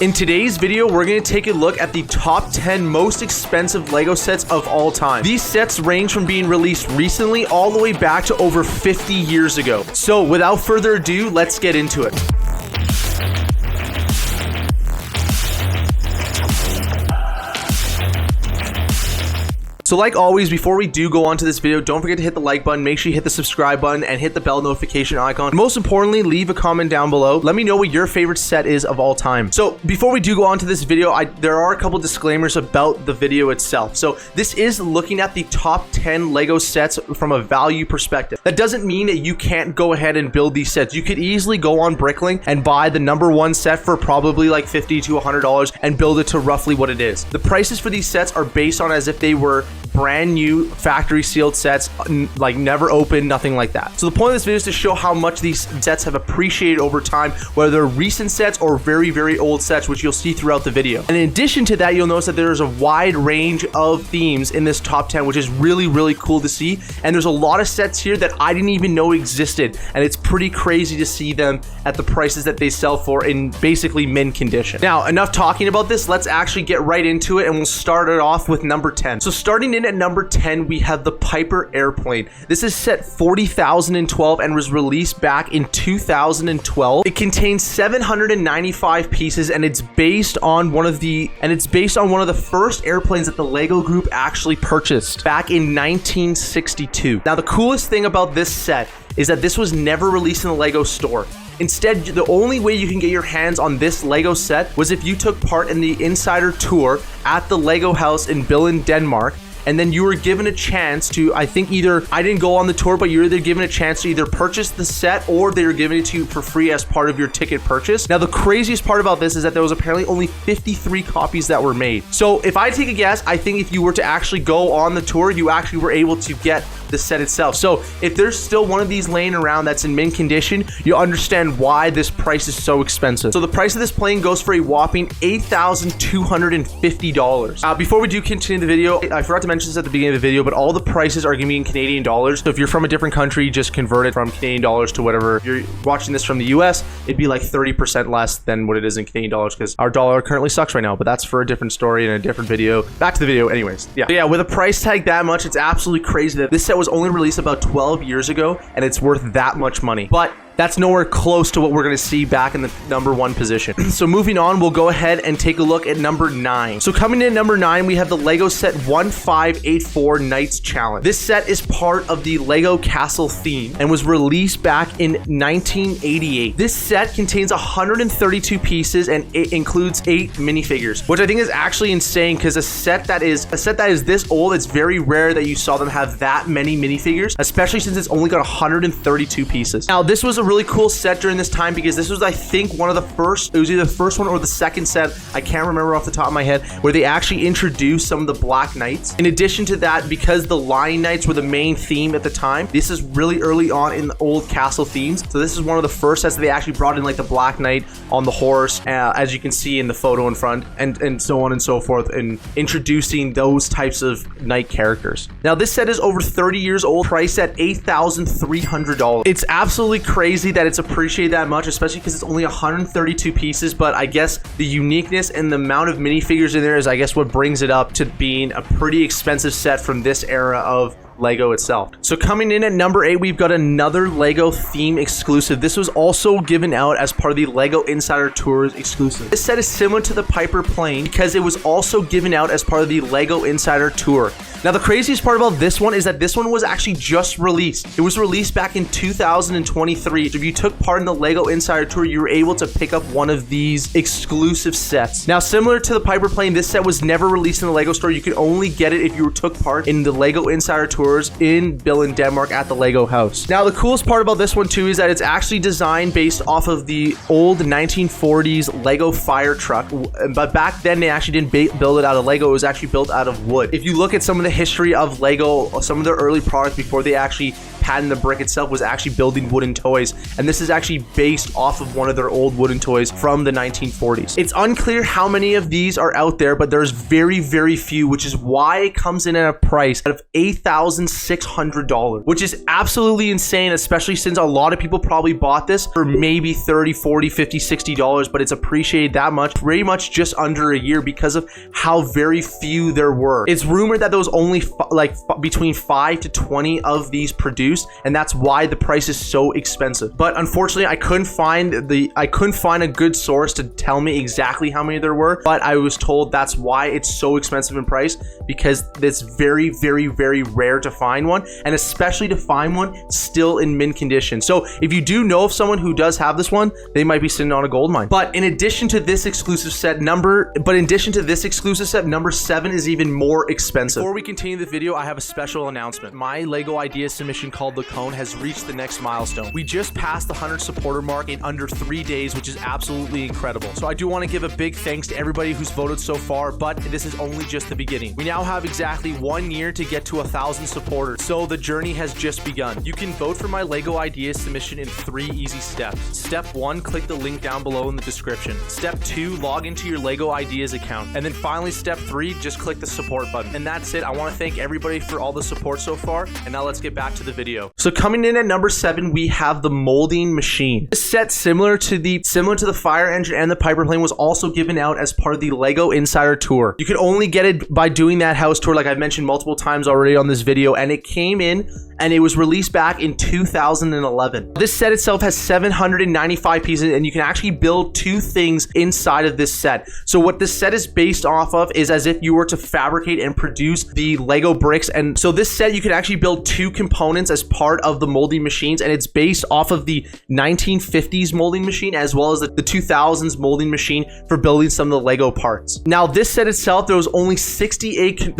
In today's video, we're going to take a look at the top 10 most expensive LEGO sets of all time. These sets range from being released recently all the way back to over 50 years ago. So without further ado, let's get into it. So like always, before we do go on to this video, don't forget to hit the like button, make sure you hit the subscribe button, and hit the bell notification icon. Most importantly, leave a comment down below. Let me know what your favorite set is of all time. So before we do go on to this video, there are a couple disclaimers about the video itself. So this is looking at the top 10 LEGO sets from a value perspective. That doesn't mean that you can't go ahead and build these sets. You could easily go on Bricklink and buy the #1 set for probably like $50 to $100 and build it to roughly what it is. The prices for these sets are based on as if they were brand new factory sealed sets, like never opened, nothing like that. So the point of this video is to show how much these sets have appreciated over time, whether they're recent sets or very, very old sets, which you'll see throughout the video. And in addition to that, you'll notice that there's a wide range of themes in this top 10, which is really, really cool to see. And there's a lot of sets here that I didn't even know existed. And it's pretty crazy to see them at the prices that they sell for in basically mint condition. Now, enough talking about this. Let's actually get right into it, and we'll start it off with number 10. So starting in at number 10, we have the Piper airplane. This is set 40,012 and was released back in 2012. It contains 795 pieces, and it's based on one of the first airplanes that the LEGO Group actually purchased back in 1962. Now, the coolest thing about this set is that this was never released in the LEGO store. Instead, the only way you can get your hands on this LEGO set was if you took part in the insider tour at the LEGO house in Billund, Denmark. And then you were given a chance to, I didn't go on the tour, but you're either given a chance to either purchase the set or they were giving it to you for free as part of your ticket purchase. Now, the craziest part about this is that there was apparently only 53 copies that were made. So if I take a guess, I think if you were to actually go on the tour, you actually were able to get the set itself. So if there's still one of these laying around that's in mint condition, you understand why this price is so expensive. So the price of this plane goes for a whopping $8,250. Before we do continue the video, I forgot to mention this at the beginning of the video, but all the prices are going to be in Canadian dollars. So if you're from a different country, just convert it from Canadian dollars to whatever. If you're watching this from the US, it'd be like 30% less than what it is in Canadian dollars because our dollar currently sucks right now, but that's for a different story and a different video. Back to the video anyways. Yeah, with a price tag that much, it's absolutely crazy that this set was only released about 12 years ago and it's worth that much money. But that's nowhere close to what we're going to see back in the #1 position. So moving on, we'll go ahead and take a look at number 9. So coming in at number 9, we have the LEGO set 1584 Knights Challenge. This set is part of the LEGO Castle theme and was released back in 1988. This set contains 132 pieces and it includes 8 minifigures, which I think is actually insane because a set that is this old, it's very rare that you saw them have that many minifigures, especially since it's only got 132 pieces. Now, this was a really cool set during this time because this was, I think, one of the first, it was either the first one or the second set, I can't remember off the top of my head, where they actually introduced some of the Black Knights. In addition to that, because the Lion Knights were the main theme at the time, this is really early on in the old castle themes. So this is one of the first sets that they actually brought in like the Black Knight on the horse, as you can see in the photo in front, and so on and so forth, and introducing those types of knight characters. Now, this set is over 30 years old, priced at $8,300. It's absolutely crazy that it's appreciated that much, especially because it's only 132 pieces, but I guess the uniqueness and the amount of minifigures in there is, I guess, what brings it up to being a pretty expensive set from this era of LEGO itself. So coming in at number 8, we've got another LEGO theme exclusive. This was also given out as part of the LEGO Insider Tours exclusive. This set is similar to the Piper plane because it was also given out as part of the LEGO Insider Tour. Now, the craziest part about this one is that this one was actually just released. It was released back in 2023. So if you took part in the LEGO Insider Tour, you were able to pick up one of these exclusive sets. Now, similar to the Piper plane, this set was never released in the LEGO store. You could only get it if you took part in the LEGO Insider Tours in Billund, Denmark at the LEGO house. Now, the coolest part about this one too is that it's actually designed based off of the old 1940s LEGO fire truck. But back then, they actually didn't build it out of LEGO. It was actually built out of wood. If you look at some of the the history of Lego, some of their early products before they actually patent the brick itself was actually building wooden toys, and this is actually based off of one of their old wooden toys from the 1940s. It's unclear how many of these are out there, but there's very, very few, which is why it comes in at a price of $8,600, which is absolutely insane, especially since a lot of people probably bought this for maybe $30, $40, $50, $60, but it's appreciated that much pretty much just under a year because of how very few there were. It's rumored that there was only between 5 to 20 of these produced, and that's why the price is so expensive. But unfortunately, I couldn't find a good source to tell me exactly how many there were, but I was told that's why it's so expensive in price, because it's very, very, very rare to find one, and especially to find one still in mint condition. So if you do know of someone who does have this one, they might be sitting on a gold mine. But in addition to this exclusive set, number 7 is even more expensive. Before we continue the video, I have a special announcement. My Lego idea submission called The Cone has reached the next milestone. We just passed the 100 supporter mark in under 3 days, which is absolutely incredible. So I do want to give a big thanks to everybody who's voted so far, but this is only just the beginning. We now have exactly 1 year to get to 1,000 supporters, so the journey has just begun. You can vote for my Lego idea submission in 3 easy steps. Step 1, click the link down below in the description. Step 2, log into your Lego Ideas account. And then finally, step 3, just click the support button. And that's it. I want to thank everybody for all the support so far. And now let's get back to the video. So coming in at number 7, we have the molding machine. This set, similar to the fire engine and the Piper plane, was also given out as part of the Lego Insider Tour. You could only get it by doing that house tour, like I've mentioned multiple times already on this video, and it came in and it was released back in 2011. This set itself has 795 pieces, and you can actually build 2 things inside of this set. So what this set is based off of is as if you were to fabricate and produce the Lego bricks. And so this set, you can actually build 2 components as part of the molding machines, and it's based off of the 1950s molding machine as well as the 2000s molding machine for building some of the Lego parts. Now this set itself, there was only 68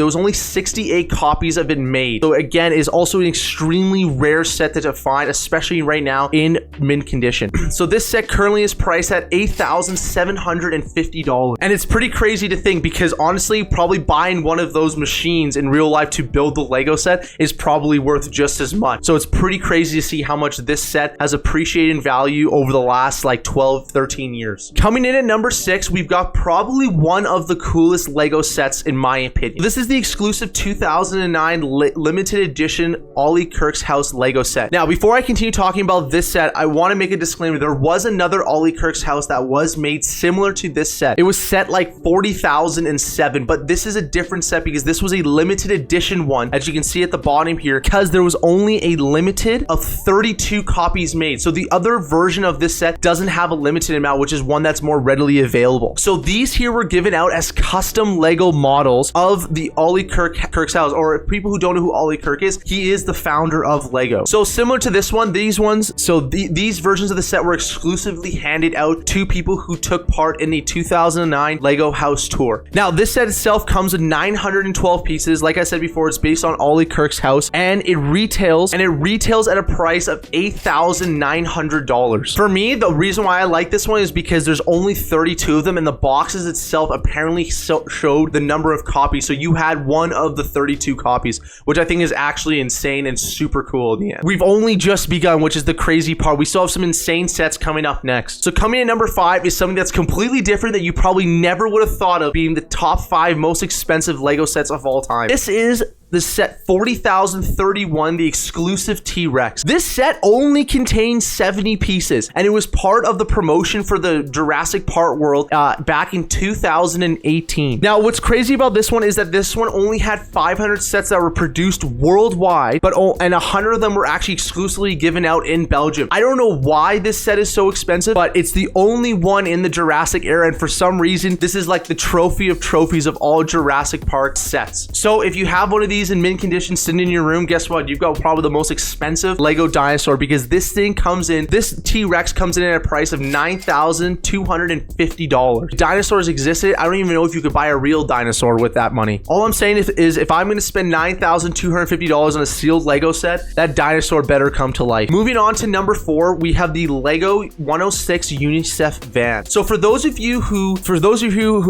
copies of it made. So again, is also an extremely rare set to find, especially right now in mint condition. So this set currently is priced at $8,750, and it's pretty crazy to think, because honestly, probably buying one of those machines in real life to build the Lego set is probably worth just as much. So it's pretty crazy to see how much this set has appreciated in value over the last like 12-13 years. Coming in at number 6, we've got probably one of the coolest Lego sets in my opinion. This is the exclusive 2009 limited edition Ollie Kirk's House Lego set. Now, before I continue talking about this set, I want to make a disclaimer. There was another Ollie Kirk's House that was made similar to this set. It was set like 40,007, but this is a different set because this was a limited edition one, as you can see at the bottom here, because there was only a limited of 32 copies made. So the other version of this set doesn't have a limited amount, which is one that's more readily available. So these here were given out as custom Lego models of the Ollie Kirk's House, or people who don't know who Ollie Kirk is, he is the founder of Lego. So similar to this one, these versions of the set were exclusively handed out to people who took part in the 2009 Lego House Tour. Now, this set itself comes with 912 pieces. Like I said before, it's based on Ollie Kirk's house, and it retails at a price of $8,900. For me, the reason why I like this one is because there's only 32 of them, and the boxes itself apparently showed the number of copies. So you had one of the 32 copies, which I think is actually insane and super cool in the end. We've only just begun, which is the crazy part. We still have some insane sets coming up next. So coming in at number 5 is something that's completely different that you probably never would have thought of being the top 5 most expensive Lego sets of all time. This is the set 40,031, the exclusive T-Rex. This set only contains 70 pieces, and it was part of the promotion for the Jurassic Park World back in 2018. Now, what's crazy about this one is that this one only had 500 sets that were produced worldwide, and 100 of them were actually exclusively given out in Belgium. I don't know why this set is so expensive, but it's the only one in the Jurassic era, and for some reason, this is like the trophy of trophies of all Jurassic Park sets. So if you have one of these in mint condition sitting in your room, guess what? You've got probably the most expensive Lego dinosaur, because this T-Rex comes in at a price of $9,250. Dinosaurs existed. I don't even know if you could buy a real dinosaur with that money. All I'm saying is if I'm going to spend $9,250 on a sealed Lego set, that dinosaur better come to life. Moving on to number 4, we have the Lego 106 UNICEF van. So for those of you who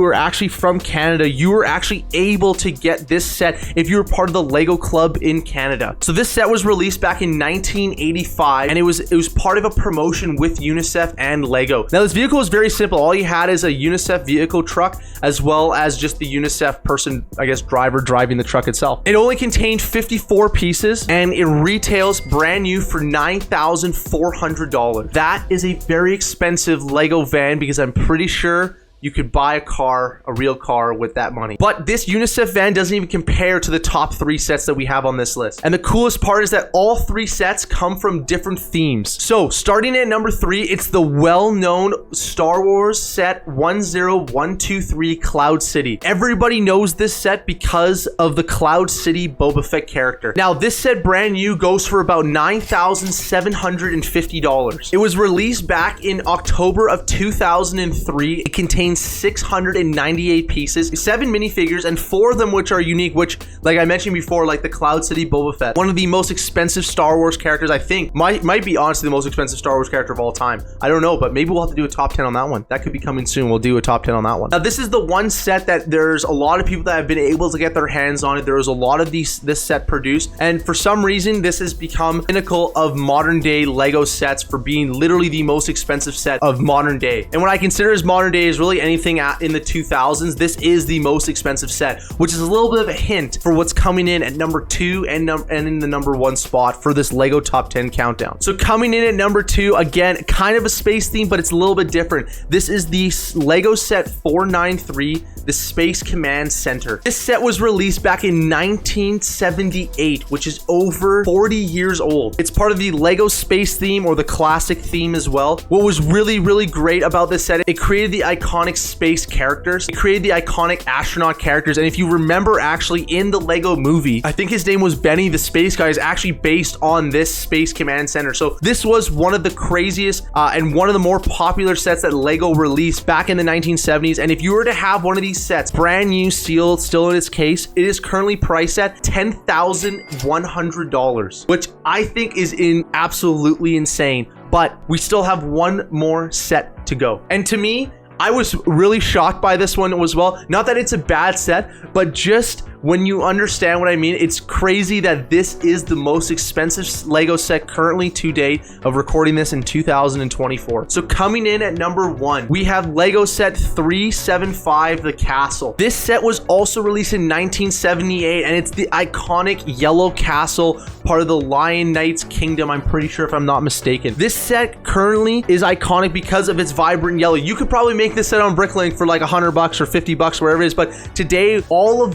are actually from Canada, you were actually able to get this set if you were part of the Lego Club in Canada. So this set was released back in 1985, and it was part of a promotion with UNICEF and Lego. Now this vehicle is very simple. All you had is a UNICEF vehicle truck, as well as just the UNICEF person, I guess, driver driving the truck itself. It only contained 54 pieces, and it retails brand new for $9,400. That is a very expensive Lego van, because I'm pretty sure you could buy a car, a real car, with that money. But this UNICEF van doesn't even compare to the top 3 sets that we have on this list. And the coolest part is that all 3 sets come from different themes. So starting at number 3, it's the well-known Star Wars set 10123 Cloud City. Everybody knows this set because of the Cloud City Boba Fett character. Now this set brand new goes for about $9,750. It was released back in October of 2003. It contains 698 pieces, 7 minifigures, and 4 of them which are unique, which, like I mentioned before, like the Cloud City Boba Fett, one of the most expensive Star Wars characters, I think, might be honestly the most expensive Star Wars character of all time. I don't know, but maybe we'll have to do a top 10 on that one. That could be coming soon. We'll do a top 10 on that one. Now, this is the one set that there's a lot of people that have been able to get their hands on it. There was a lot of this set produced, and for some reason, this has become pinnacle of modern day Lego sets for being literally the most expensive set of modern day. And what I consider as modern day is really anything in the 2000s. This is the most expensive set, which is a little bit of a hint for what's coming in at number 2 and in the number 1 spot for this Lego top 10 countdown. So coming in at number 2, again, kind of a space theme, but it's a little bit different. This is the Lego set 493, the Space Command Center. This set was released back in 1978, which is over 40 years old. It's part of the Lego space theme, or the classic theme as well. What was really, really great about this set, it created the iconic space characters. It created the iconic astronaut characters. And if you remember, actually in the Lego movie, I think his name was Benny the Space Guy, is actually based on this Space Command Center. So this was one of the craziest and one of the more popular sets that Lego released back in the 1970s. And if you were to have one of these sets brand new, sealed, still in its case, it is currently priced at $10,100, which I think is absolutely insane. But we still have one more set to go. And to me, I was really shocked by this one as well. Not that it's a bad set, but just when you understand what I mean, it's crazy that this is the most expensive Lego set currently to date, of recording this in 2024. So coming in at number 1, we have Lego set 375, the Castle. This set was also released in 1978, and it's the iconic yellow castle, part of the Lion Knight's kingdom, I'm pretty sure, if I'm not mistaken. This set currently is iconic because of its vibrant yellow. You could probably make this set on Bricklink for like $100 or $50, wherever it is, but today,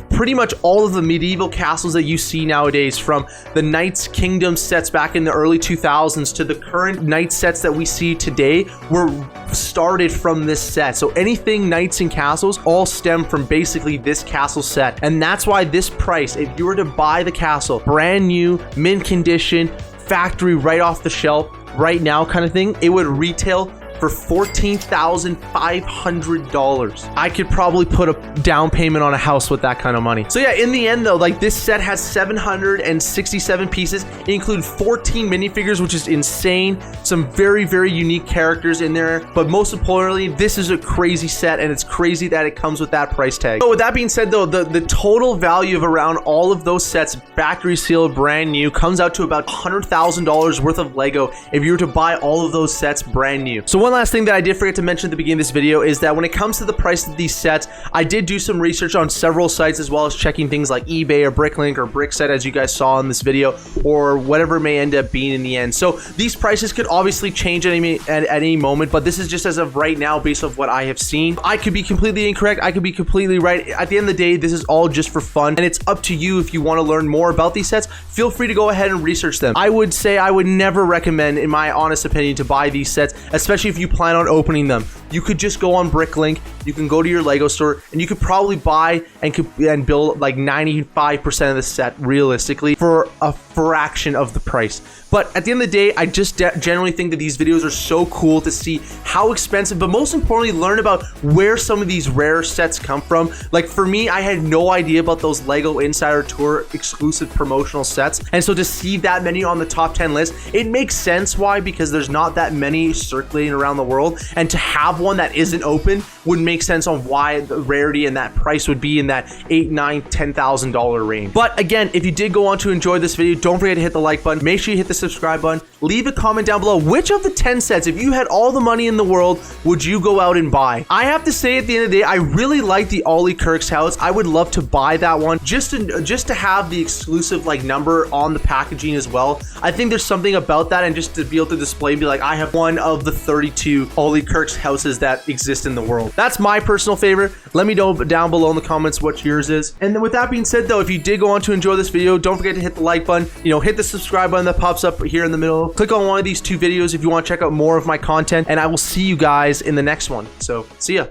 pretty much all of the medieval castles that you see nowadays, from the Knights Kingdom sets back in the early 2000s to the current Knight sets that we see today, were started from this set. So anything Knights and Castles all stem from basically this castle set. And that's why this price, if you were to buy the castle brand new, mint condition, factory, right off the shelf, right now kind of thing, it would retail for $14,500. I could probably put a down payment on a house with that kind of money. So yeah, in the end though, like, this set has 767 pieces. It includes 14 minifigures, which is insane. Some very, very unique characters in there. But most importantly, this is a crazy set, and it's crazy that it comes with that price tag. So with that being said though, the total value of around all of those sets, factory sealed, brand new, comes out to about $100,000 worth of Lego if you were to buy all of those sets brand new. So one last thing that I did forget to mention at the beginning of this video is that when it comes to the price of these sets, I did do some research on several sites, as well as checking things like eBay or Bricklink or Brickset, as you guys saw in this video, or whatever it may end up being in the end. So these prices could obviously change at any moment, but this is just as of right now based off what I have seen. I could be completely incorrect. I could be completely right. At the end of the day, this is all just for fun, and it's up to you. If you want to learn more about these sets, feel free to go ahead and research them. I would say I would never recommend, in my honest opinion, to buy these sets, especially if you plan on opening them. You could just go on Bricklink, you can go to your Lego store, and you could probably buy and build like 95% of the set realistically for a fraction of the price. But at the end of the day, I just generally think that these videos are so cool to see how expensive, but most importantly, learn about where some of these rare sets come from. Like for me, I had no idea about those Lego Insider Tour exclusive promotional sets. And so to see that many on the top 10 list, it makes sense why, because there's not that many circulating around the world. And to have one that isn't open would make sense on why the rarity and that price would be in that $8, $9, $10,000 range. But again, if you did go on to enjoy this video, don't forget to hit the like button. Make sure you hit the subscribe button. Leave a comment down below. Which of the 10 sets, if you had all the money in the world, would you go out and buy? I have to say, at the end of the day, I really like the Ollie Kirk's house. I would love to buy that one just to have the exclusive like number on the packaging as well. I think there's something about that, and just to be able to display and be like, I have one of the 32 Ollie Kirk's houses that exist in the world. That's my personal favorite. Let me know down below in the comments what yours is. And then with that being said though, if you did go on to enjoy this video, don't forget to hit the like button, hit the subscribe button that pops up here in the middle. Click on one of these two videos if you want to check out more of my content, and I will see you guys in the next one. So see ya.